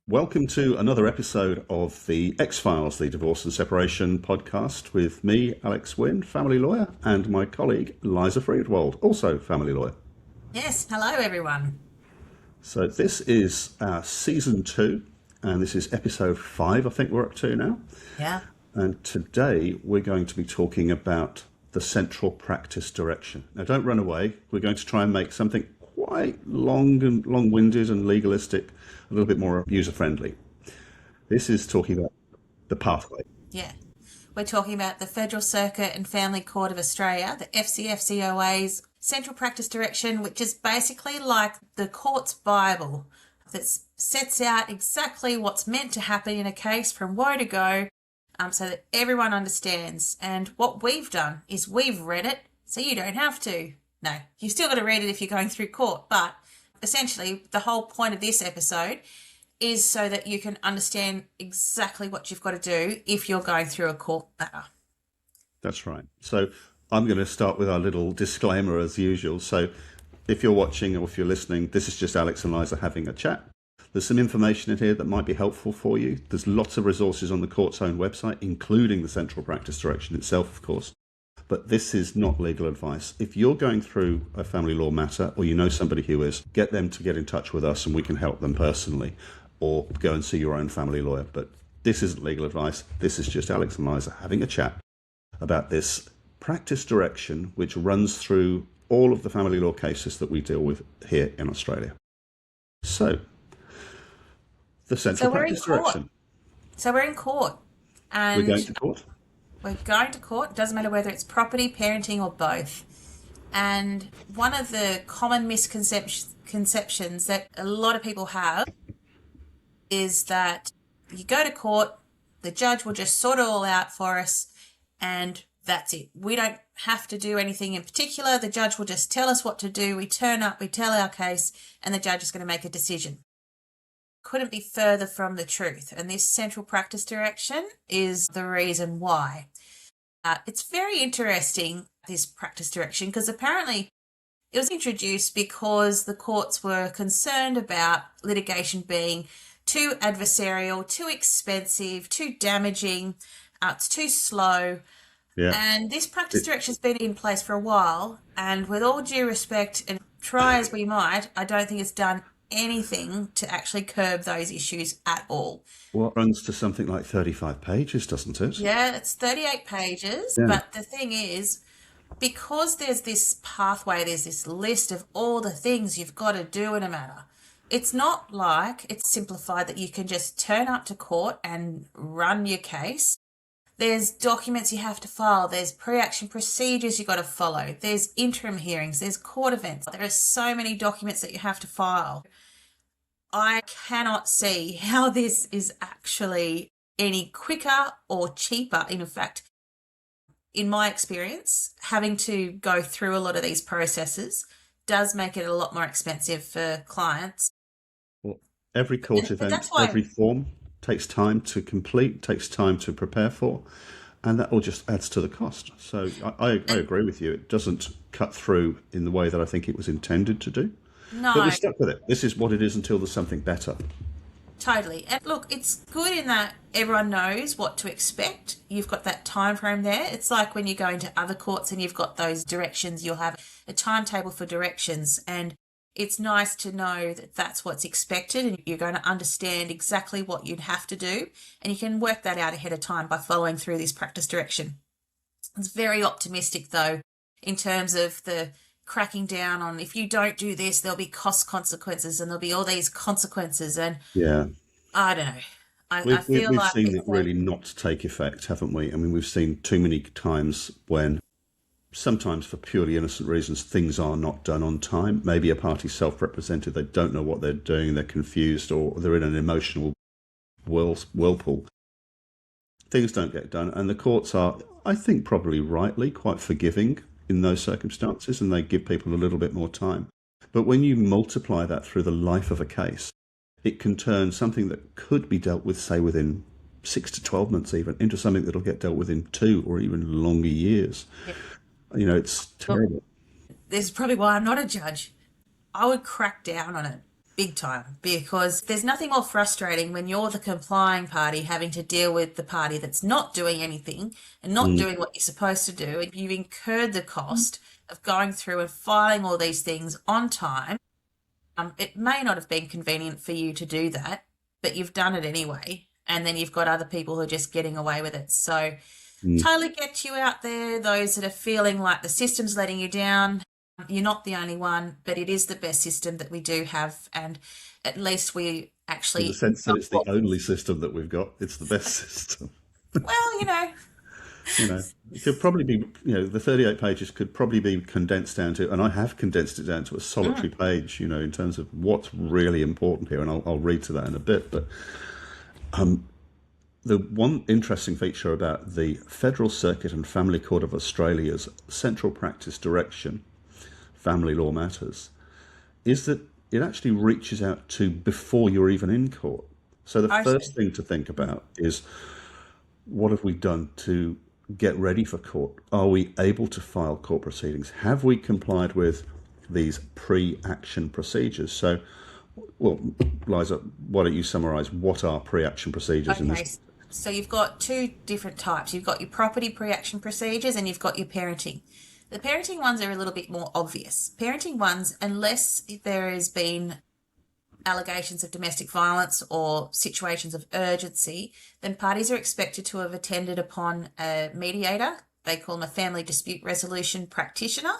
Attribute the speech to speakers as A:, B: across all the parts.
A: Welcome to another episode of the X-Files, the Divorce and Separation podcast with me, Alex Wynn, family lawyer, and my colleague, Liza Friedwald, also family lawyer.
B: Yes, hello everyone.
A: So this is our season 2, and this is episode 5, I think we're up to now.
B: Yeah.
A: And today we're going to be talking about the central practice direction. Now don't run away. We're going to try and make something quite long-winded and legalistic, a little bit more user-friendly. This is talking about the pathway.
B: Yeah. We're talking about the Federal Circuit and Family Court of Australia, the FCFCOA's Central Practice Direction, which is basically like the court's Bible that sets out exactly what's meant to happen in a case from woe to go, so that everyone understands. And what we've done is we've read it so you don't have to. No, you've still got to read it if you're going through court, but essentially the whole point of this episode is so that you can understand exactly what you've got to do if you're going through a court matter.
A: That's right. So I'm going to start with our little disclaimer as usual. So if you're watching or if you're listening, this is just Alex and Liza having a chat. There's some information in here that might be helpful for you. There's lots of resources on the court's own website, including the Central Practice Direction itself, of course. But this is not legal advice. If you're going through a family law matter or you know somebody who is, get them to get in touch with us and we can help them personally, or go and see your own family lawyer. But this isn't legal advice. This is just Alex and Liza having a chat about this practice direction which runs through all of the family law cases that we deal with here in Australia. So, the Central Practice Direction.
B: So we're in court. And
A: we're going to court?
B: We're going to court. It doesn't matter whether it's property, parenting or both. And one of the common misconceptions that a lot of people have is that you go to court, the judge will just sort it all out for us and that's it. We don't have to do anything in particular. The judge will just tell us what to do. We turn up, we tell our case, and the judge is going to make a decision. Couldn't be further from the truth. And this central practice direction is the reason why. It's very interesting, this practice direction, because apparently it was introduced because the courts were concerned about litigation being too adversarial, too expensive, too damaging, it's too slow. Yeah. And this practice direction has been in place for a while, and with all due respect, and try as we might, I don't think it's done anything to actually curb those issues at all.
A: Well, it runs to something like 35 pages, doesn't it?
B: Yeah, it's 38 pages, yeah. But the thing is, because there's this pathway, there's this list of all the things you've got to do in a matter, it's not like it's simplified that you can just turn up to court and run your case. There's documents you have to file. There's pre-action procedures you've got to follow. There's interim hearings. There's court events. There are so many documents that you have to file. I cannot see how this is actually any quicker or cheaper. In fact, in my experience, having to go through a lot of these processes does make it a lot more expensive for clients.
A: Well, every court event, every form takes time to complete, takes time to prepare for, and that all just adds to the cost. So I agree with you. It doesn't cut through in the way that I think it was intended to do.
B: No.
A: But we're stuck with it. This is what it is until there's something better.
B: Totally. And look, it's good in that everyone knows what to expect. You've got that time frame there. It's like when you go into other courts and you've got those directions, you'll have a timetable for directions, and it's nice to know that that's what's expected and you're going to understand exactly what you'd have to do, and you can work that out ahead of time by following through this practice direction. It's very optimistic, though, in terms of the cracking down on if you don't do this, there'll be consequences and there'll be all these consequences. And yeah, I don't know. I feel
A: we've
B: like
A: seen that really not take effect, haven't we? I mean, we've seen too many times when sometimes for purely innocent reasons, things are not done on time. Maybe a party's self-represented, they don't know what they're doing, they're confused, or they're in an emotional whirlpool. Things don't get done, and the courts are, I think probably rightly, quite forgiving in those circumstances, and they give people a little bit more time. But when you multiply that through the life of a case, it can turn something that could be dealt with, say, within 6 to 12 months even, into something that'll get dealt with in 2 or even longer years. Yeah. You know, it's terrible.
B: This is probably why I'm not a judge. I would crack down on it. big time, because there's nothing more frustrating when you're the complying party having to deal with the party that's not doing anything and not doing what you're supposed to do. If you've incurred the cost of going through and filing all these things on time, it may not have been convenient for you to do that, but you've done it anyway. And then you've got other people who are just getting away with it. So totally get you out there, those that are feeling like the system's letting you down. You're not the only one, but it is the best system that we do have. And at least we actually...
A: In the sense that it's the only system that we've got. It's the best system.
B: Well,
A: It could probably be, the 38 pages could probably be condensed down to, and I have condensed it down to a solitary page, in terms of what's really important here. And I'll read to that in a bit. But the one interesting feature about the Federal Circuit and Family Court of Australia's Central Practice Direction, Family Law Matters, is that it actually reaches out to before you're even in court. So the first thing to think about is, what have we done to get ready for court? Are we able to file court proceedings? Have we complied with these pre-action procedures? So, well, Liza, why don't you summarise what are pre-action procedures in this?
B: So you've got two different types. You've got your property pre-action procedures and you've got your parenting. The parenting ones are a little bit more obvious. Parenting ones, unless there has been allegations of domestic violence or situations of urgency, then parties are expected to have attended upon a mediator. They call them a family dispute resolution practitioner,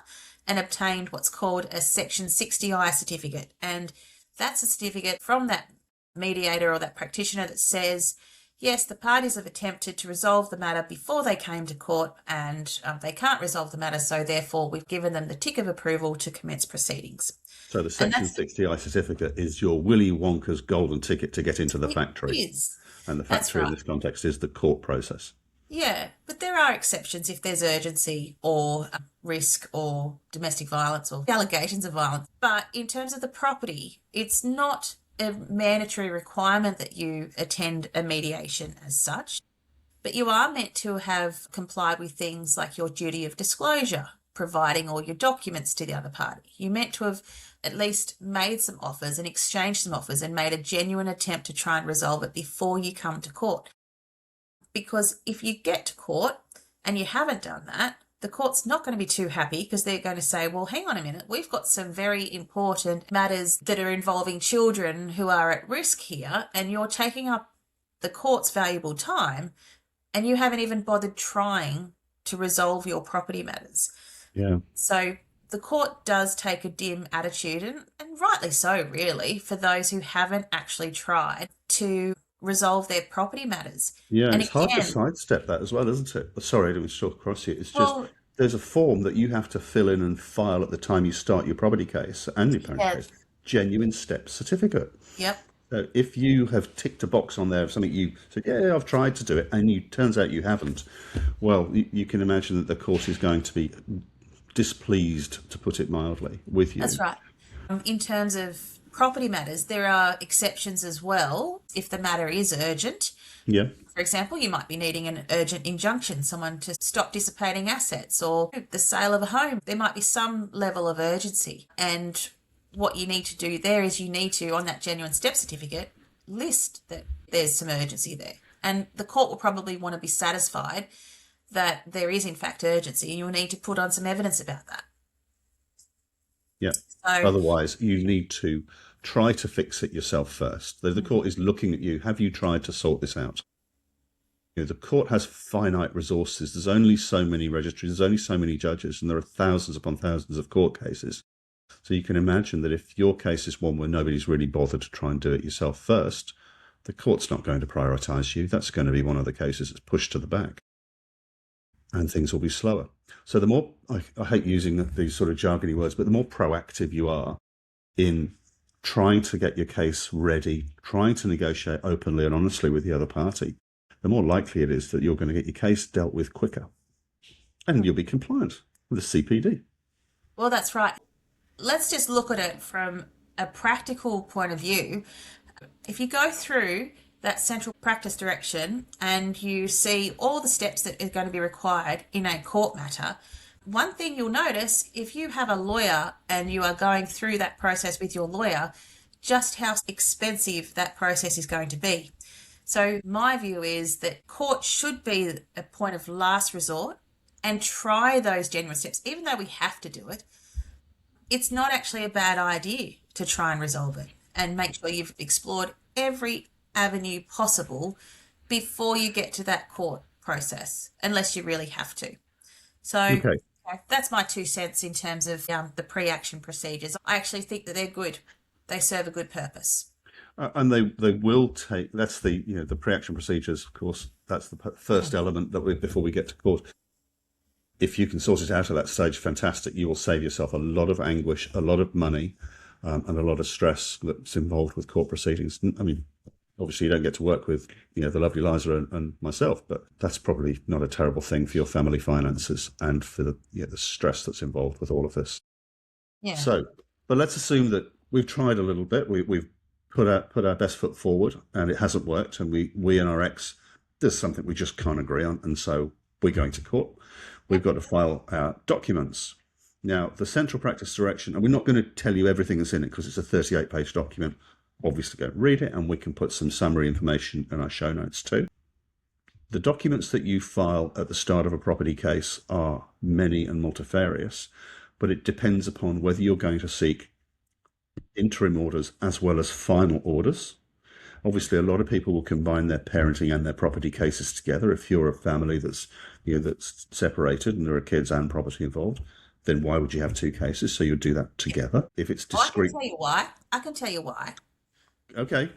B: and obtained what's called a Section 60I certificate. And that's a certificate from that mediator or that practitioner that says, yes, the parties have attempted to resolve the matter before they came to court, and they can't resolve the matter, so therefore we've given them the tick of approval to commence proceedings.
A: So the Section 60I certificate is your Willy Wonka's golden ticket to get into the factory.
B: It is.
A: And the factory in this context is the court process.
B: Yeah, but there are exceptions if there's urgency or risk or domestic violence or allegations of violence. But in terms of the property, it's not a mandatory requirement that you attend a mediation as such, but you are meant to have complied with things like your duty of disclosure, providing all your documents to the other party. You're meant to have at least made some offers and exchanged some offers and made a genuine attempt to try and resolve it before you come to court. Because if you get to court and you haven't done that, the court's not going to be too happy, because they're going to say, well, hang on a minute, we've got some very important matters that are involving children who are at risk here, and you're taking up the court's valuable time, and you haven't even bothered trying to resolve your property matters.
A: Yeah.
B: So the court does take a dim attitude, and rightly so, really, for those who haven't actually tried to resolve their property matters.
A: Yeah, and it's hard to sidestep that as well, isn't it? Sorry, I didn't talk across you. It's just, there's a form that you have to fill in and file at the time you start your property case and your parent case. Genuine step certificate.
B: Yep.
A: So if you have ticked a box on there of something you said, yeah, I've tried to do it, and you turns out you haven't, well, you can imagine that the court is going to be displeased, to put it mildly, with you.
B: That's right. In terms of property matters, there are exceptions as well if the matter is urgent.
A: Yeah.
B: For example, you might be needing an urgent injunction, someone to stop dissipating assets, or the sale of a home. There might be some level of urgency. And what you need to do there is you need to, on that genuine step certificate, list that there's some urgency there. And the court will probably want to be satisfied that there is in fact urgency, and you'll need to put on some evidence about that.
A: Yeah. So, otherwise, you need to try to fix it yourself first. The court is looking at you. Have you tried to sort this out? The court has finite resources. There's only so many registries. There's only so many judges, and there are thousands upon thousands of court cases. So you can imagine that if your case is one where nobody's really bothered to try and do it yourself first, the court's not going to prioritise you. That's going to be one of the cases that's pushed to the back, and things will be slower. So the more, I hate using these sort of jargony words, but the more proactive you are in trying to get your case ready, trying to negotiate openly and honestly with the other party, the more likely it is that you're going to get your case dealt with quicker, and you'll be compliant with the CPD.
B: Well, that's right. Let's just look at it from a practical point of view. If you go through that central practice direction and you see all the steps that are going to be required in a court matter, one thing you'll notice, if you have a lawyer and you are going through that process with your lawyer, just how expensive that process is going to be. So my view is that court should be a point of last resort and try those genuine steps. Even though we have to do it, it's not actually a bad idea to try and resolve it and make sure you've explored every avenue possible before you get to that court process, unless you really have to. So
A: Okay.
B: that's my 2 cents in terms of the pre-action procedures. I actually think that they're good. They serve a good purpose.
A: And they will take, that's the, the pre-action procedures, of course, that's the first element that before we get to court. If you can sort it out at that stage, fantastic. You will save yourself a lot of anguish, a lot of money, and a lot of stress that's involved with court proceedings. I mean, obviously you don't get to work with, the lovely Liza and myself, but that's probably not a terrible thing for your family finances and for the stress that's involved with all of this.
B: Yeah.
A: So, but let's assume that we've tried a little bit. We've put our best foot forward, and it hasn't worked. And we and our ex, there's something we just can't agree on, and so we're going to court. We've got to file our documents. Now, the central practice direction, and we're not going to tell you everything that's in it because it's a 38-page document. Obviously, go read it, and we can put some summary information in our show notes too. The documents that you file at the start of a property case are many and multifarious, but it depends upon whether you're going to seek interim orders as well as final orders. Obviously, a lot of people will combine their parenting and their property cases together. If you're a family that's that's separated and there are kids and property involved, then why would you have 2 cases? So you'll do that together. If it's discrete,
B: I can tell you why.
A: Okay.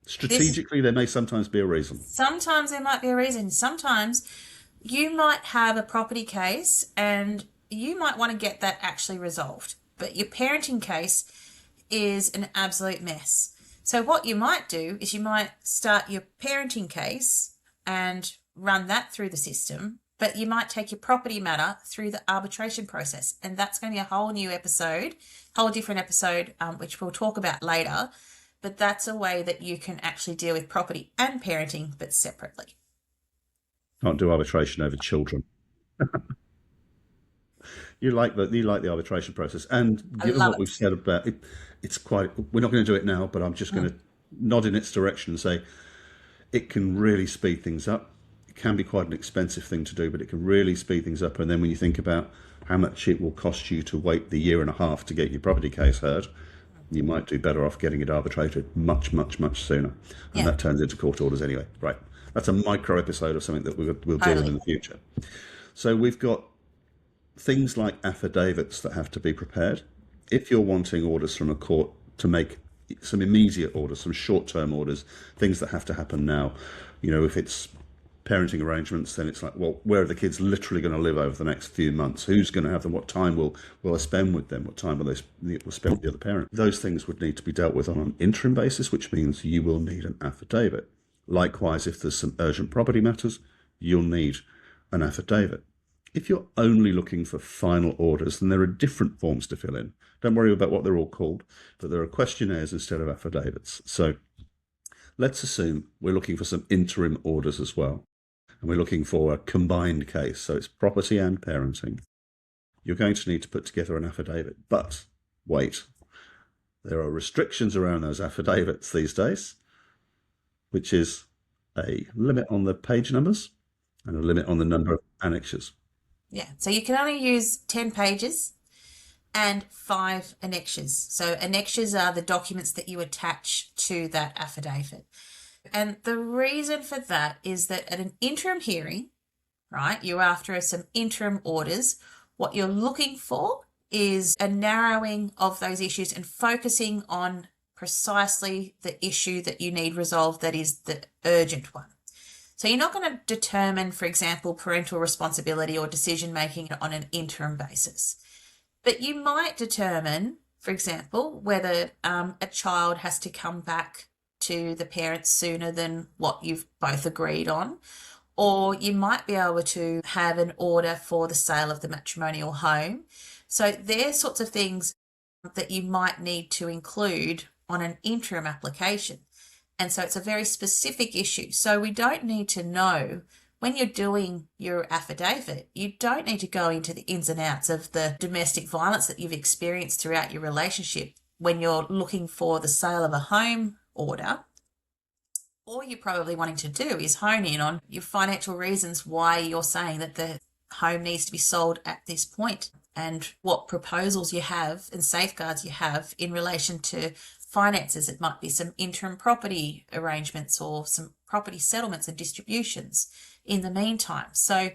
A: Strategically, there may sometimes be a reason.
B: Sometimes there might be a reason. Sometimes you might have a property case and you might want to get that actually resolved, but your parenting case is an absolute mess. So what you might do is you might start your parenting case and run that through the system, but you might take your property matter through the arbitration process. And that's going to be a whole new episode, whole different episode, which we'll talk about later. But that's a way that you can actually deal with property and parenting, but separately.
A: Can't do arbitration over children. You like the arbitration process, and given what we've said about it, it's quite. We're not going to do it now, but I'm just going to nod in its direction and say it can really speed things up. It can be quite an expensive thing to do, but it can really speed things up. And then when you think about how much it will cost you to wait the 1.5 years to get your property case heard, you might do better off getting it arbitrated much, much, much sooner. And that turns into court orders anyway. Right. That's a micro episode of something that we'll deal with in the future. So we've got things like affidavits that have to be prepared. If you're wanting orders from a court to make some immediate orders, some short-term orders, things that have to happen now, if it's parenting arrangements, then it's like, well, where are the kids literally going to live over the next few months? Who's going to have them? What time will I spend with them? What time will they spend with the other parent? Those things would need to be dealt with on an interim basis, which means you will need an affidavit. Likewise, if there's some urgent property matters, you'll need an affidavit. If you're only looking for final orders, then there are different forms to fill in. Don't worry about what they're all called, but there are questionnaires instead of affidavits. So let's assume we're looking for some interim orders as well. And we're looking for a combined case, so it's property and parenting. You're going to need to put together an affidavit. But wait, there are restrictions around those affidavits these days, which is a limit on the page numbers and a limit on the number of annexures.
B: Yeah, so you can only use 10 pages and 5 annexures. So annexures are the documents that you attach to that affidavit. And the reason for that is that at an interim hearing, right, you're after some interim orders. What you're looking for is a narrowing of those issues and focusing on precisely the issue that you need resolved, that is the urgent one. So you're not going to determine, for example, parental responsibility or decision making on an interim basis. But you might determine, for example, whether a child has to come back to the parents sooner than what you've both agreed on, or you might be able to have an order for the sale of the matrimonial home. So they're sorts of things that you might need to include on an interim application. And so it's a very specific issue. So we don't need to know, when you're doing your affidavit, you don't need to go into the ins and outs of the domestic violence that you've experienced throughout your relationship. when you're looking for the sale of a home order, all you're probably wanting to do is hone in on your financial reasons why you're saying that the home needs to be sold at this point, and what proposals you have and safeguards you have in relation to finances. It might be some interim property arrangements or some property settlements and distributions in the meantime. So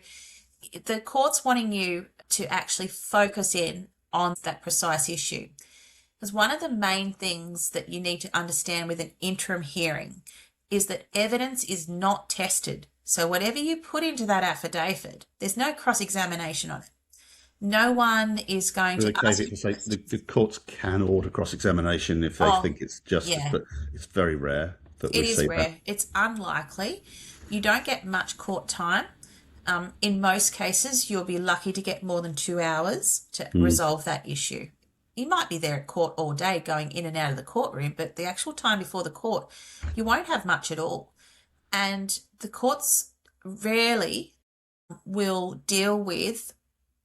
B: the court's wanting you to actually focus in on that precise issue. Because one of the main things that you need to understand with an interim hearing is that evidence is not tested. So whatever you put into that affidavit, there's no cross-examination on it. No one is going to ask you.
A: The courts can order cross-examination if they think it's justice, but it's very rare that we see that. It is rare.
B: It's unlikely. You don't get much court time. In most cases, you'll be lucky to get more than 2 hours to resolve that issue. You might be there at court all day going in and out of the courtroom, but the actual time before the court, you won't have much at all. And the courts rarely will deal with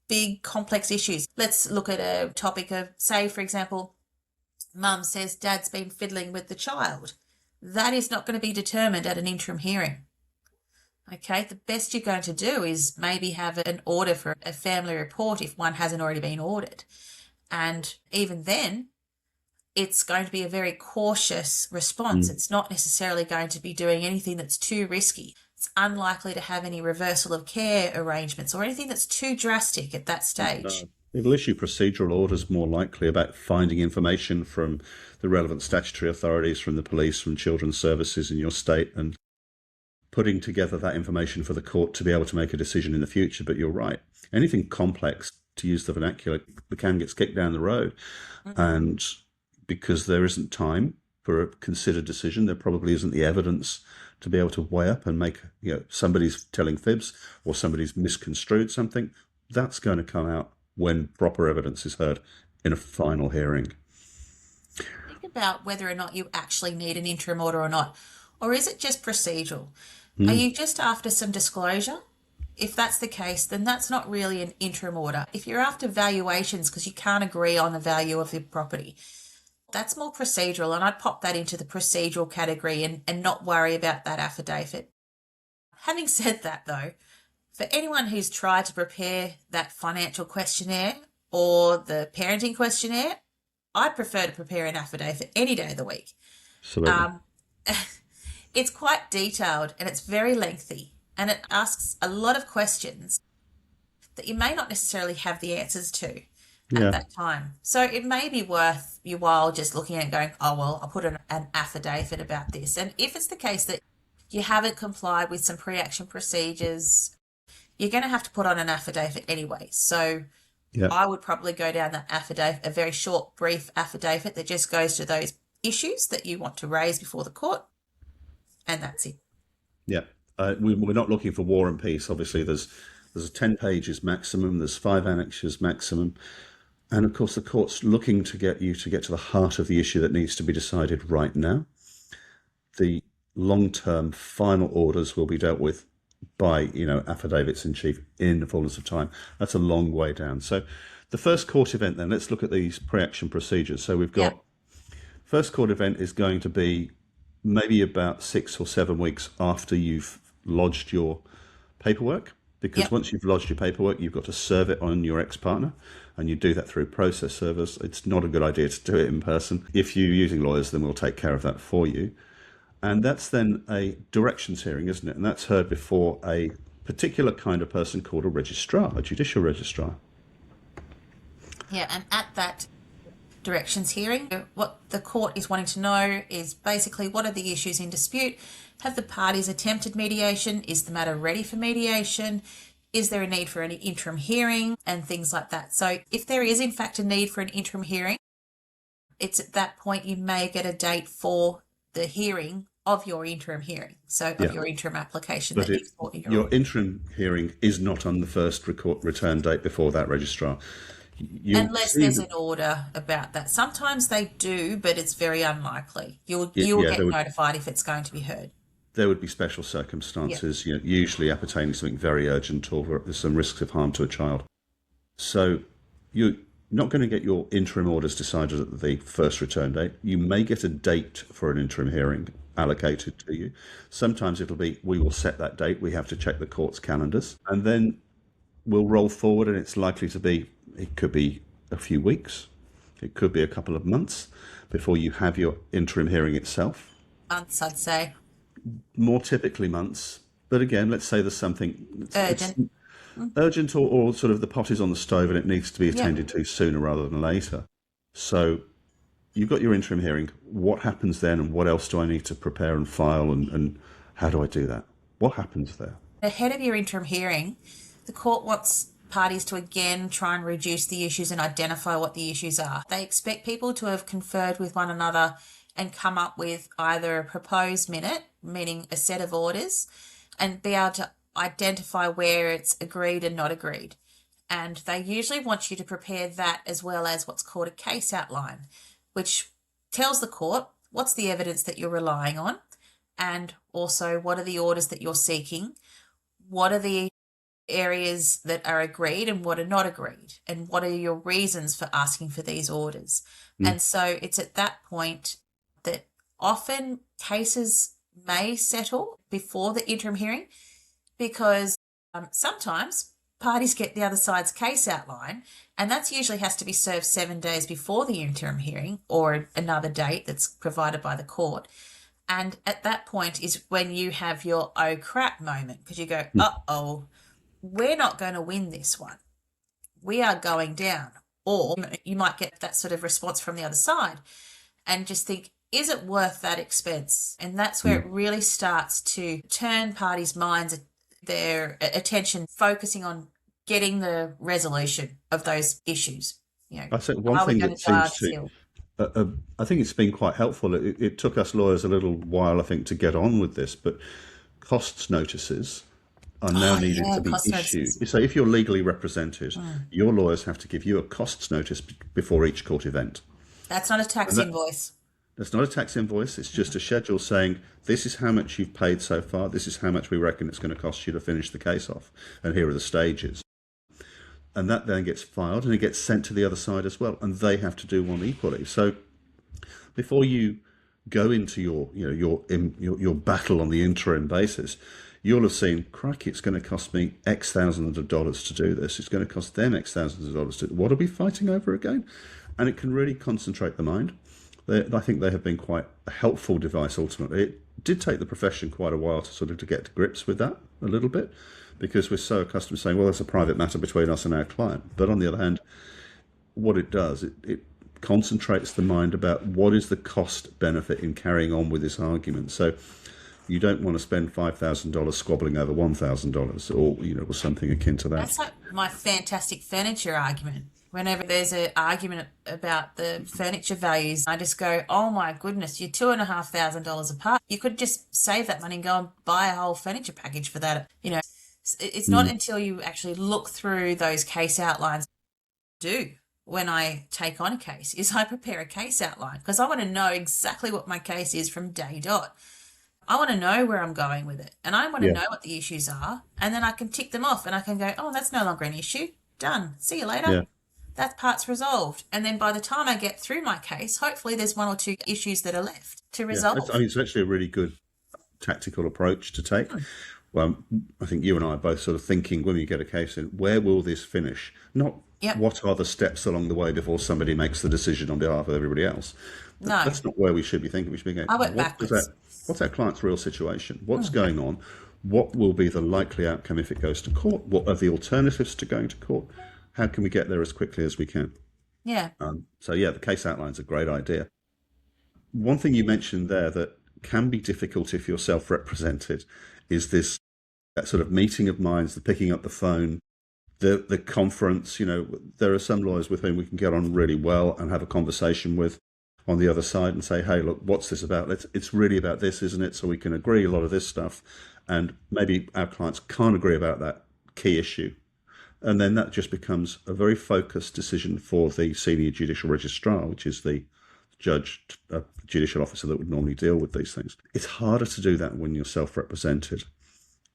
B: big complex issues. Let's look at a topic of, say, for example, mum says dad's been fiddling with the child. That is not going to be determined at an interim hearing. Okay, the best you're going to do is maybe have an order for a family report if one hasn't already been ordered. And even then, it's going to be a very cautious response. It's not necessarily going to be doing anything that's too risky. It's unlikely to have any reversal of care arrangements or anything that's too drastic at that stage.
A: It'll issue procedural orders more likely about finding information from the relevant statutory authorities, from the police, from children's services in your state, and putting together that information for the court to be able to make a decision in the future. But you're right. Anything complex, to use the vernacular, the can gets kicked down the road. And because there isn't time for a considered decision, there probably isn't the evidence to be able to weigh up and make, somebody's telling fibs or somebody's misconstrued something. That's going to come out when proper evidence is heard in a final hearing.
B: Think about whether or not you actually need an interim order or not. Or is it just procedural? Are you just after some disclosure? If that's the case, then that's not really an interim order. If you're after valuations because you can't agree on the value of the property, that's more procedural, and I'd pop that into the procedural category and not worry about that affidavit. Having said that, though, for anyone who's tried to prepare that financial questionnaire or the parenting questionnaire, I'd prefer to prepare an affidavit any day of the week.
A: Absolutely.
B: It's quite detailed and it's very lengthy, and it asks a lot of questions that you may not necessarily have the answers to at that time. So it may be worth your while just looking at it and going, oh, well, I'll put an affidavit about this. And if it's the case that you haven't complied with some pre-action procedures, you're going to have to put on an affidavit anyway. So I would probably go down that affidavit, a very short, brief affidavit that just goes to those issues that you want to raise before the court, and that's it.
A: Yeah. We're not looking for war and peace. Obviously, there's 10 pages maximum, there's 5 annexures maximum. And of course, the court's looking to get you to get to the heart of the issue that needs to be decided right now. The long-term final orders will be dealt with by, affidavits in chief in the fullness of time. That's a long way down. So the first court event then, let's look at these pre-action procedures. So we've got first court event is going to be maybe about 6 or 7 weeks after you've lodged your paperwork, because once you've lodged your paperwork, you've got to serve it on your ex-partner, and you do that through process servers. It's not a good idea to do it in person. If you're using lawyers, then we'll take care of that for you. And that's then a directions hearing, isn't it? And that's heard before a particular kind of person called a registrar, a judicial registrar.
B: Yeah, and at that directions hearing, what the court is wanting to know is basically, what are the issues in dispute? Have the parties attempted mediation? Is the matter ready for mediation? Is there a need for any interim hearing? And things like that. So if there is in fact a need for an interim hearing, it's at that point you may get a date for the hearing of your interim hearing. So of your interim application.
A: But your interim hearing is not on the first return date before that registrar.
B: Unless there's an order about that. Sometimes they do, but it's very unlikely. You'll get notified if it's going to be heard.
A: There would be special circumstances, usually appertaining to something very urgent, or there's some risks of harm to a child. So not going to get your interim orders decided at the first return date. You may get a date for an interim hearing allocated to you. Sometimes it'll be, we will set that date. We have to check the court's calendars. And then we'll roll forward, and it's likely to be, it could be a few weeks. It could be a couple of months before you have your interim hearing itself.
B: Months, I'd say.
A: More typically months. But again, let's say there's something
B: Urgent.
A: urgent, or sort of the pot is on the stove and it needs to be attended to sooner rather than later. So you've got your interim hearing. What happens then, and what else do I need to prepare and file, and how do I do that? What happens there?
B: Ahead of your interim hearing, the court wants parties to again try and reduce the issues and identify what the issues are. They expect people to have conferred with one another and come up with either a proposed minute, meaning a set of orders, and be able to identify where it's agreed and not agreed. And they usually want you to prepare that, as well as what's called a case outline, which tells the court what's the evidence that you're relying on, and also what are the orders that you're seeking, what are the areas that are agreed and what are not agreed, and what are your reasons for asking for these orders. And so it's at that point that often cases may settle before the interim hearing, because sometimes parties get the other side's case outline, and that usually has to be served 7 days before the interim hearing, or another date that's provided by the court. And at that point is when you have your oh crap moment, because you go, uh-oh, we're not going to win this one. We are going down. Or you might get that sort of response from the other side and just think, is it worth that expense? And that's where it really starts to turn parties' minds, their attention, focusing on getting the resolution of those issues. You know,
A: I think one thing that seems to, I think it's been quite helpful. It took us lawyers a little while, I think, to get on with this, but costs notices are now needed to be issued. So if you're legally represented, your lawyers have to give you a costs notice before each court event.
B: That's not a tax invoice.
A: That's not a tax invoice. It's just a schedule saying, this is how much you've paid so far. This is how much we reckon it's going to cost you to finish the case off. And here are the stages. And that then gets filed, and it gets sent to the other side as well. And they have to do one equally. So before you go into your battle on the interim basis, you'll have seen, crikey, it's going to cost me X thousands of dollars to do this. It's going to cost them X thousands of dollars to. What are we fighting over again? And it can really concentrate the mind. I think they have been quite a helpful device ultimately. It did take the profession quite a while to sort of to get to grips with that a little bit, because we're so accustomed to saying, well, that's a private matter between us and our client. But on the other hand, what it does, it concentrates the mind about what is the cost benefit in carrying on with this argument. So you don't want to spend $5,000 squabbling over $1,000 or something akin to that.
B: That's like my fantastic furniture argument. Whenever there's an argument about the furniture values, I just go, oh my goodness, you're $2,500 apart. You could just save that money and go and buy a whole furniture package for that. You know, it's not until you actually look through those case outlines. When I take on a case is I prepare a case outline, because I want to know exactly what my case is from day dot. I want to know where I'm going with it, and I want to know what the issues are, and then I can tick them off, and I can go, oh, that's no longer an issue. Done. See you later.
A: Yeah.
B: That part's resolved. And then by the time I get through my case, hopefully there's one or two issues that are left to resolve.
A: I mean, it's actually a really good tactical approach to take. Well, I think you and I are both sort of thinking, when we get a case in, where will this finish? Not what are the steps along the way before somebody makes the decision on behalf of everybody else.
B: No.
A: That's not where we should be thinking. We should be going,
B: I went backwards.
A: What's our client's real situation? What's going on? What will be the likely outcome if it goes to court? What are the alternatives to going to court? How can we get there as quickly as we can?
B: Yeah.
A: The case outline's a great idea. One thing you mentioned there that can be difficult if you're self-represented is that sort of meeting of minds, the picking up the phone, the conference. There are some lawyers with whom we can get on really well and have a conversation with on the other side and say, hey, look, what's this about? It's really about this, isn't it? So we can agree a lot of this stuff. And maybe our clients can't agree about that key issue. And then that just becomes a very focused decision for the senior judicial registrar, which is the judicial officer that would normally deal with these things. It's harder to do that when you're self-represented.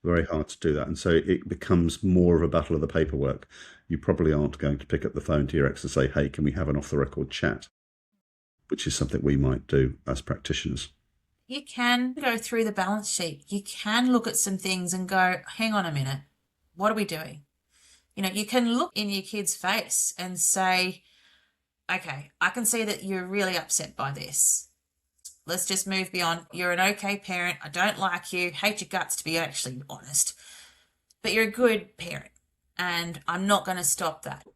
A: Very hard to do that. And so it becomes more of a battle of the paperwork. you probably aren't going to pick up the phone to your ex and say, hey, can we have an off-the-record chat? Which is something we might do as practitioners.
B: You can go through the balance sheet. You can look at some things and go, hang on a minute, what are we doing? You know, you can look in your kid's face and say, okay, I can see that you're really upset by this. Let's just move beyond. You're an okay parent. I don't like you. Hate your guts, to be actually honest. But you're a good parent. And I'm not going to stop that.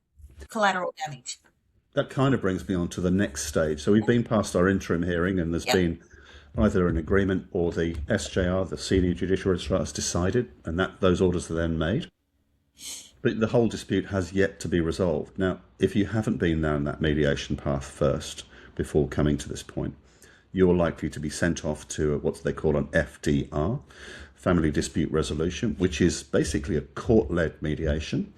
B: Collateral damage.
A: That kind of brings me on to the next stage. So we've been past our interim hearing, and there's been either an agreement or the SJR, the Senior Judicial Registrar, has decided, and that those orders are then made. But the whole dispute has yet to be resolved. Now, if you haven't been down that mediation path first before coming to this point, you're likely to be sent off to what they call an FDR, Family Dispute Resolution, which is basically a court-led mediation.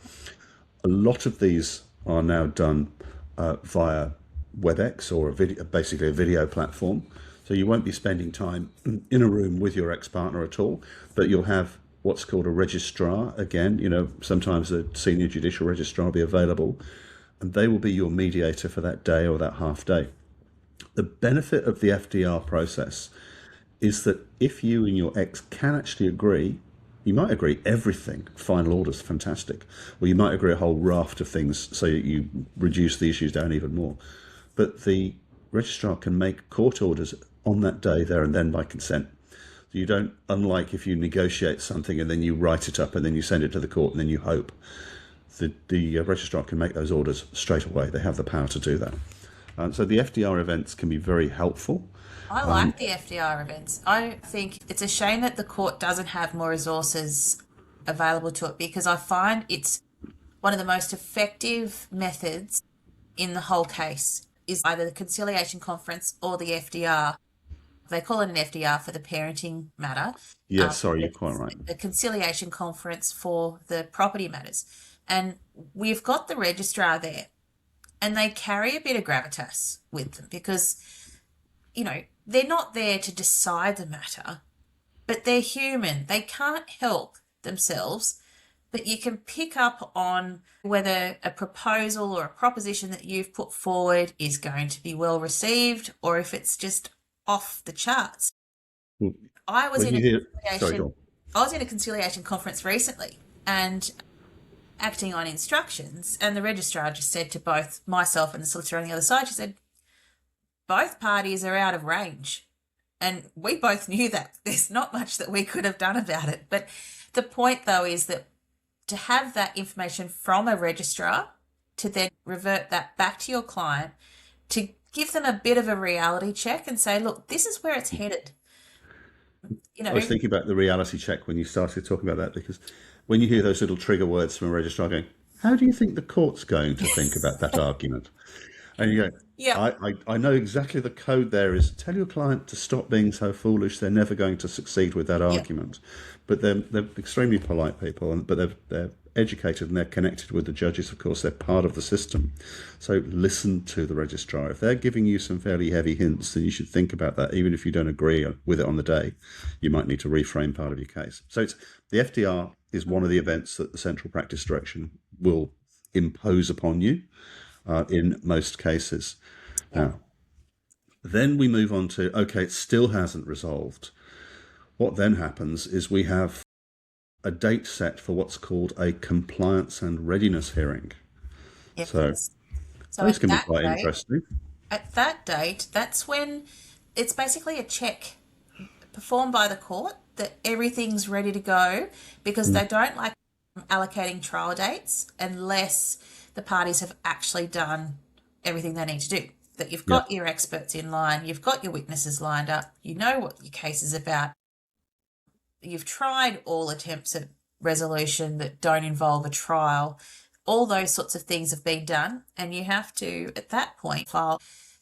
A: A lot of these are now done via WebEx or basically a video platform. So you won't be spending time in a room with your ex-partner at all, but you'll have what's called a registrar. Again, you know, sometimes a senior judicial registrar will be available, and they will be your mediator for that day or that half day. The benefit of the FDR process is that if you and your ex can actually agree, you might agree everything, final orders, fantastic. Or you might agree a whole raft of things so that you reduce the issues down even more. But the registrar can make court orders on that day, there and then, by consent. So you don't, unlike if you negotiate something and then you write it up and then you send it to the court and then you hope, the registrar can make those orders straight away. They have the power to do that. So the FDR events can be very helpful.
B: I like the FDR events. I think it's a shame that the court doesn't have more resources available to it, because I find it's one of the most effective methods in the whole case is either the conciliation conference or the FDR. They call it an FDR for the parenting matter.
A: Yes, sorry, you're quite right.
B: The conciliation conference for the property matters. And we've got the registrar there, and they carry a bit of gravitas with them because, you know, they're not there to decide the matter, but they're human. They can't help themselves, but you can pick up on whether a proposal or a proposition that you've put forward is going to be well received or if it's just off the charts. I was in a conciliation conference recently and acting on instructions, and the registrar just said to both myself and the solicitor on the other side, she said, both parties are out of range. And we both knew that. There's not much that we could have done about it. But the point, though, is that to have that information from a registrar, to then revert that back to your client, to give them a bit of a reality check and say, look, this is where it's headed. You know,
A: I was thinking about the reality check when you started talking about that, because when you hear those little trigger words from a registrar going, how do you think the court's going to think about that argument? And you go,
B: yeah,
A: I know exactly the code there is tell your client to stop being so foolish. They're never going to succeed with that argument. But they're extremely polite people, but they're educated and they're connected with the judges. Of course, they're part of the system. So listen to the registrar. If they're giving you some fairly heavy hints, then you should think about that. Even if you don't agree with it on the day, you might need to reframe part of your case. So the FDR is one of the events that the Central Practice Direction will impose upon you in most cases. Now, then we move on to, okay, it still hasn't resolved. What then happens is we have a date set for what's called a compliance and readiness hearing.
B: Yep.
A: So those can be quite interesting.
B: At that date, that's when it's basically a check performed by the court that everything's ready to go, because they don't like allocating trial dates unless the parties have actually done everything they need to do. That you've got your experts in line, you've got your witnesses lined up, you know what your case is about. You've tried all attempts at resolution that don't involve a trial. All those sorts of things have been done, and you have to, at that point, file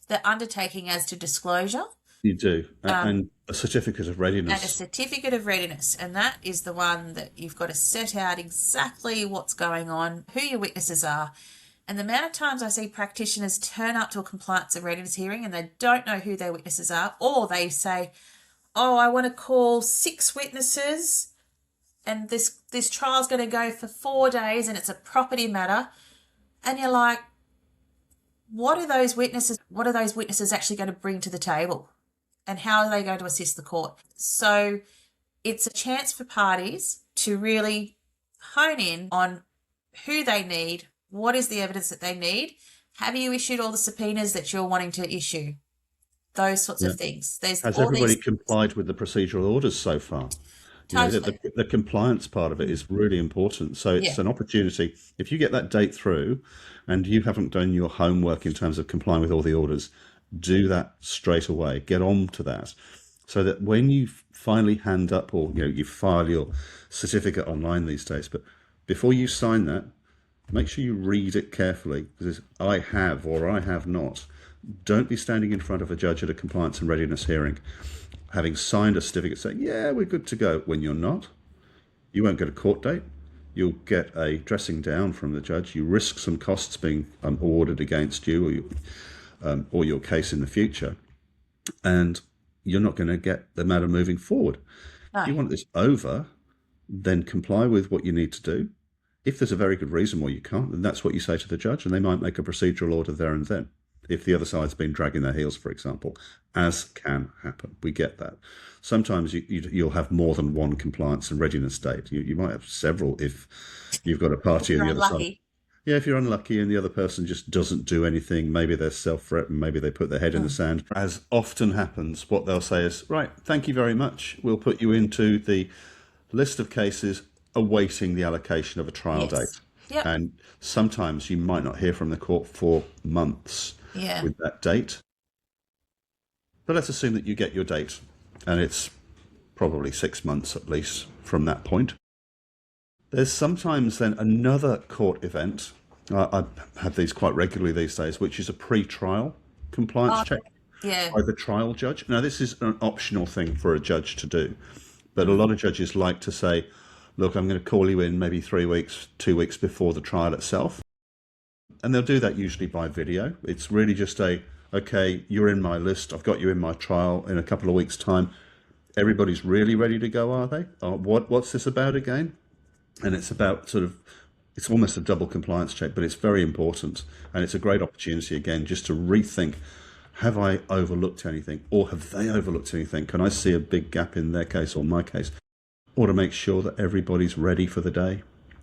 B: the undertaking as to disclosure.
A: You do, and a certificate of readiness.
B: And a certificate of readiness, and that is the one that you've got to set out exactly what's going on, who your witnesses are. And the amount of times I see practitioners turn up to a compliance and readiness hearing and they don't know who their witnesses are, or they say, oh, I want to call 6 witnesses and this trial's going to go for 4 days and it's a property matter. And you're like, what are those witnesses actually going to bring to the table? And how are they going to assist the court? So it's a chance for parties to really hone in on who they need, what is the evidence that they need, have you issued all the subpoenas that you're wanting to issue, those sorts of things. There's
A: Has
B: all
A: everybody
B: these
A: complied with the procedural orders so far?
B: totally.
A: The compliance part of it is really important. So it's
B: Yeah.
A: an opportunity. If you get that date through and you haven't done your homework in terms of complying with all the orders, do that straight away. Get on to that so that when you finally hand up, or you file your certificate online these days, but before you sign that, make sure you read it carefully, because I have or I have not. Don't be standing in front of a judge at a compliance and readiness hearing having signed a certificate saying, yeah, we're good to go, when you're not. You won't get a court date. You'll get a dressing down from the judge. You risk some costs being awarded against you, or your case in the future, and you're not going to get the matter moving forward. If you want this over, then comply with what you need to do. If there's a very good reason why you can't, then that's what you say to the judge, and they might make a procedural order there and then. If the other side's been dragging their heels, for example, as can happen. We get that. Sometimes you'll have more than one compliance and readiness date. You might have several if you've got a party on the other side. Yeah, if you're unlucky and the other person just doesn't do anything, maybe they're self-threatened, maybe they put their head in the sand. As often happens, what they'll say is, right, thank you very much. We'll put you into the list of cases awaiting the allocation of a trial date.
B: Yep.
A: And sometimes you might not hear from the court for months with that date. But let's assume that you get your date, and it's probably 6 months at least from that point. There's sometimes then another court event. I have these quite regularly these days, which is a pre-trial compliance check by the trial judge. Now, this is an optional thing for a judge to do, but a lot of judges like to say, look, I'm going to call you in maybe 3 weeks, 2 weeks before the trial itself. And they'll do that usually by video. It's really just okay, you're in my list. I've got you in my trial in a couple of weeks' time. Everybody's really ready to go, are they? What's this about again? And it's about it's almost a double compliance check, but it's very important. And it's a great opportunity, again, just to rethink, have I overlooked anything, or have they overlooked anything? Can I see a big gap in their case or my case? Or to make sure that everybody's ready for the day.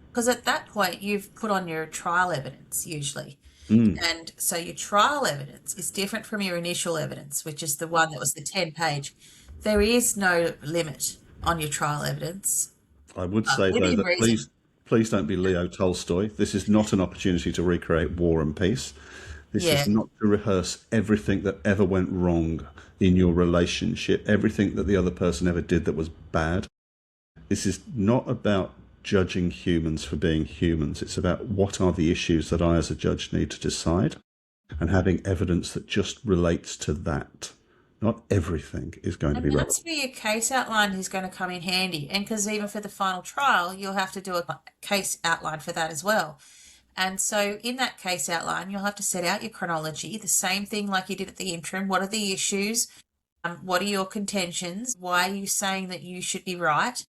B: Because at that point, you've put on your trial evidence, usually. And so your trial evidence is different from your initial evidence, which is the one that was the 10-page. There is no limit on your trial evidence.
A: I would say, though, that please don't be Leo Tolstoy. This is not an opportunity to recreate War and Peace. This is not to rehearse everything that ever went wrong in your relationship, everything that the other person ever did that was bad. This is not about judging humans for being humans. It's about what are the issues that I as a judge need to decide, and having evidence that just relates to that. Not everything is going to be relevant.
B: That's where your case outline is going to come in handy. And because even for the final trial, you'll have to do a case outline for that as well. And so in that case outline, you'll have to set out your chronology, the same thing like you did at the interim. What are the issues? What are your contentions? Why are you saying that you should be right?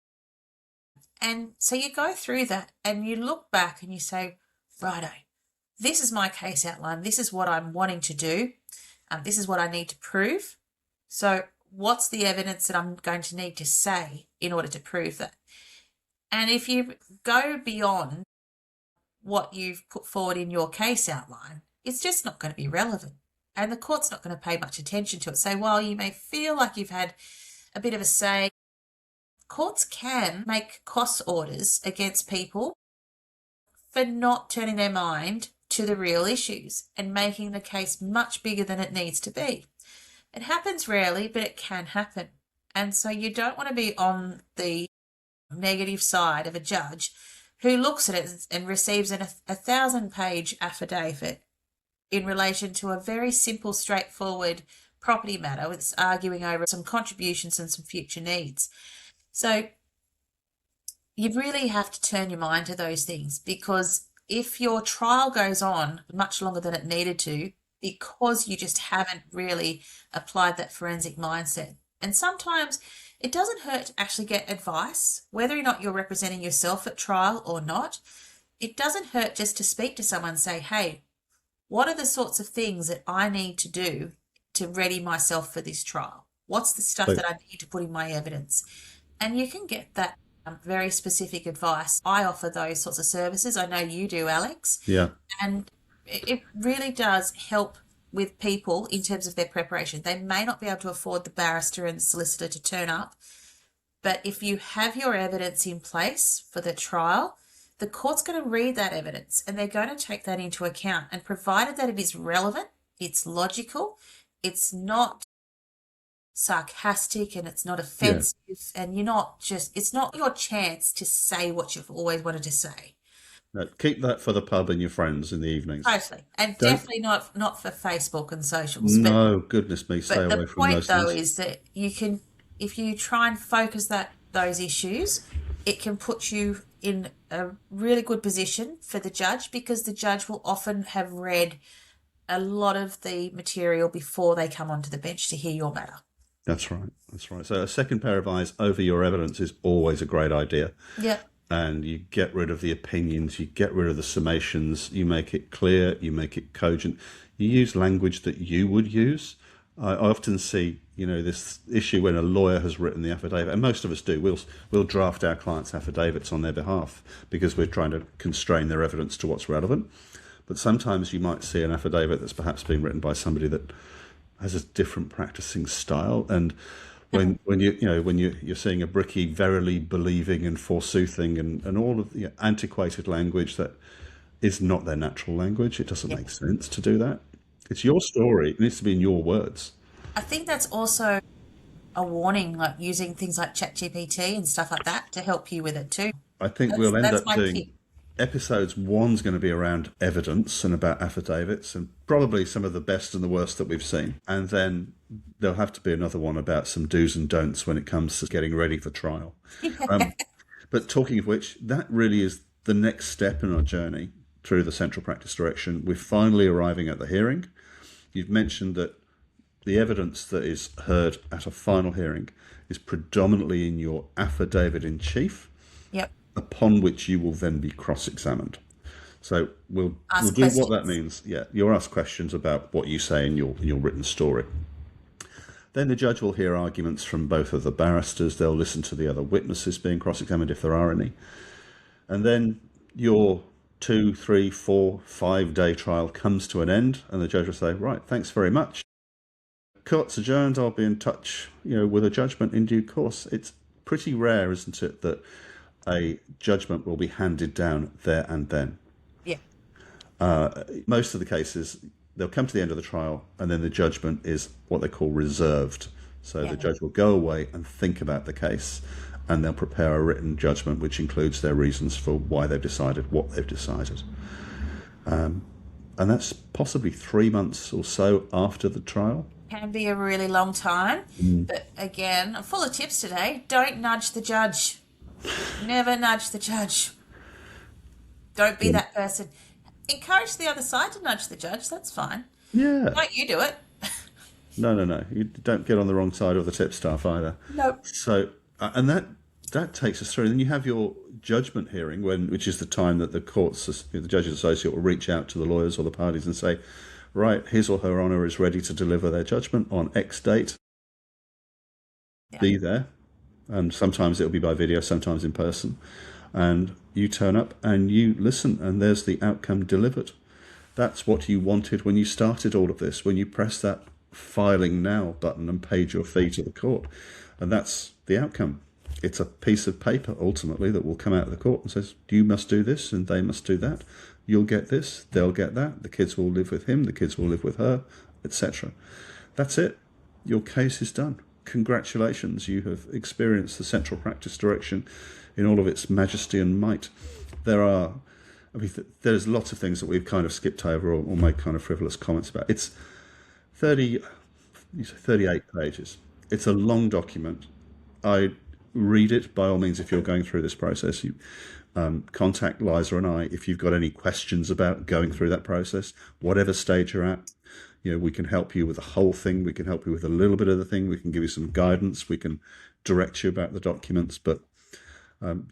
B: And so you go through that and you look back and you say, righto, this is my case outline. This is what I'm wanting to do. This is what I need to prove. So what's the evidence that I'm going to need to say in order to prove that? And if you go beyond what you've put forward in your case outline, it's just not going to be relevant. And the court's not going to pay much attention to it. So while you may feel like you've had a bit of a say, courts can make cost orders against people for not turning their mind to the real issues and making the case much bigger than it needs to be. It happens rarely, but it can happen. And so you don't want to be on the negative side of a judge who looks at it and receives a 1,000-page affidavit in relation to a very simple, straightforward property matter. It's arguing over some contributions and some future needs. So you really have to turn your mind to those things, because if your trial goes on much longer than it needed to, because you just haven't really applied that forensic mindset. And sometimes it doesn't hurt to actually get advice, whether or not you're representing yourself at trial or not. it doesn't hurt just to speak to someone and say, hey, what are the sorts of things that I need to do to ready myself for this trial? What's the stuff that I need to put in my evidence? And you can get that very specific advice. I offer those sorts of services. I know you do, Alex.
A: Yeah.
B: And it really does help with people in terms of their preparation. They may not be able to afford the barrister and the solicitor to turn up, but if you have your evidence in place for the trial, the court's going to read that evidence and they're going to take that into account. And provided that it is relevant, it's logical, it's not sarcastic and it's not offensive, and it's not your chance to say what you've always wanted to say.
A: No, keep that for the pub and your friends in the evenings.
B: Totally. And definitely not for Facebook and socials.
A: No, goodness me, stay away from those things.
B: But the point, though, is that you can, if you try and focus those issues, it can put you in a really good position for the judge, because the judge will often have read a lot of the material before they come onto the bench to hear your matter.
A: That's right. That's right. So a second pair of eyes over your evidence is always a great idea.
B: Yeah.
A: And you get rid of the opinions, you get rid of the summations, you make it clear, you make it cogent. You use language that you would use. I often see, this issue when a lawyer has written the affidavit, and most of us do. We'll draft our clients' affidavits on their behalf because we're trying to constrain their evidence to what's relevant. But sometimes you might see an affidavit that's perhaps being written by somebody that has a different practicing style, and when you're seeing a Bricky verily believing and forsoothing and all of the antiquated language that is not their natural language, it doesn't make sense to do that. It's your story. It needs to be in your words.
B: I think that's also a warning, like using things like ChatGPT and stuff like that to help you with it too.
A: I think we'll end up doing episodes. One's going to be around evidence and about affidavits, and probably some of the best and the worst that we've seen. And then there'll have to be another one about some do's and don'ts when it comes to getting ready for trial. But talking of which, that really is the next step in our journey through the central practice direction. We're finally arriving at the hearing. You've mentioned that the evidence that is heard at a final hearing is predominantly in your affidavit in chief.
B: Yep.
A: Upon which you will then be cross-examined. So we'll do
B: questions.
A: what that means. Yeah, you'll ask questions about what you say in your written story. Then the judge will hear arguments from both of the barristers. They'll listen to the other witnesses being cross-examined if there are any. And then your 2, 3, 4, 5-day trial comes to an end, and the judge will say, right, thanks very much. Court's adjourned. I'll be in touch, with a judgment in due course. It's pretty rare, isn't it, that a judgment will be handed down there and then.
B: Yeah.
A: Most of the cases, they'll come to the end of the trial and then the judgment is what they call reserved. So the judge will go away and think about the case, and they'll prepare a written judgment which includes their reasons for why they've decided what they've decided. And that's possibly 3 months or so after the trial.
B: Can be a really long time. But again, I'm full of tips today. Don't nudge the judge. Never nudge the judge. Don't be that person. Encourage the other side to nudge the judge. That's fine.
A: Yeah.
B: Don't you do it.
A: No. You don't get on the wrong side of the tip staff either.
B: Nope.
A: So, and that takes us through. Then you have your judgment hearing, which is the time that the judge's associate will reach out to the lawyers or the parties and say, right, his or her honour is ready to deliver their judgment on X date. Yeah. Be there. And sometimes it'll be by video, sometimes in person. And you turn up and you listen, and there's the outcome delivered. That's what you wanted when you started all of this, when you pressed that filing now button and paid your fee to the court. And that's the outcome. It's a piece of paper, ultimately, that will come out of the court and says, you must do this and they must do that. You'll get this, they'll get that. The kids will live with him, the kids will live with her, etc. That's it. Your case is done. Congratulations, you have experienced the central practice direction in all of its majesty and might. There's lots of things that we've kind of skipped over or made kind of frivolous comments about. It's 38 pages. It's a long document. I read it, by all means, if you're going through this process. You contact Liza and I if you've got any questions about going through that process, whatever stage you're at. We can help you with the whole thing. We can help you with a little bit of the thing. We can give you some guidance. We can direct you about the documents, but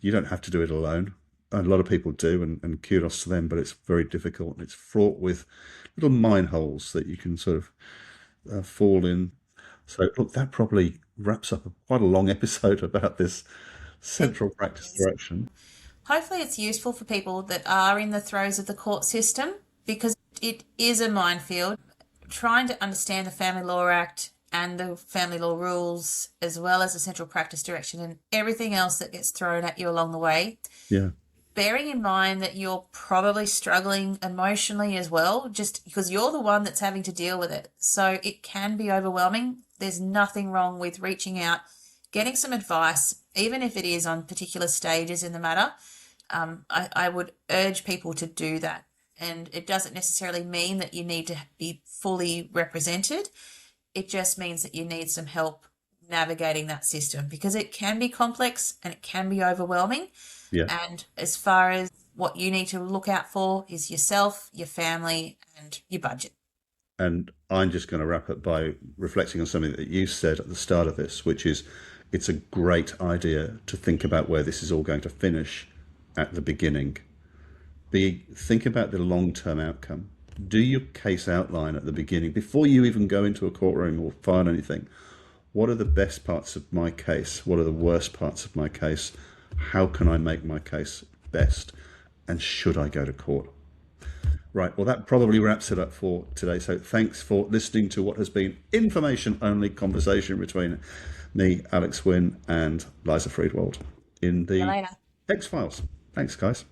A: you don't have to do it alone. a lot of people do, and kudos to them, but it's very difficult and it's fraught with little mine holes that you can sort of fall in. So, look, that probably wraps up quite a long episode about this
B: It
A: central practice
B: is.
A: direction.
B: Hopefully, it's useful for people that are in the throes of the court system because it is a minefield. Trying to understand the Family Law Act and the family law rules, as well as the central practice direction and everything else that gets thrown at you along the way,
A: Yeah.
B: bearing in mind that you're probably struggling emotionally as well, just because you're the one that's having to deal with it. So it can be overwhelming. There's nothing wrong with reaching out, getting some advice, even if it is on particular stages in the matter. I would urge people to do that. And it doesn't necessarily mean that you need to be fully represented. It just means that you need some help navigating that system because it can be complex and it can be overwhelming.
A: Yeah.
B: And as far as what you need to look out for is yourself, your family, and your budget.
A: And I'm just going to wrap up by reflecting on something that you said at the start of this, which is it's a great idea to think about where this is all going to finish at the beginning. Think about the long-term outcome. Do your case outline at the beginning before you even go into a courtroom or file anything. What are the best parts of my case? What are the worst parts of my case? How can I make my case best? And should I go to court? Right, well, that probably wraps it up for today. So thanks for listening to what has been information-only conversation between me, Alex Wynn, and Liza Friedwald in
B: See you
A: the
B: later.
A: X-Files. Thanks, guys.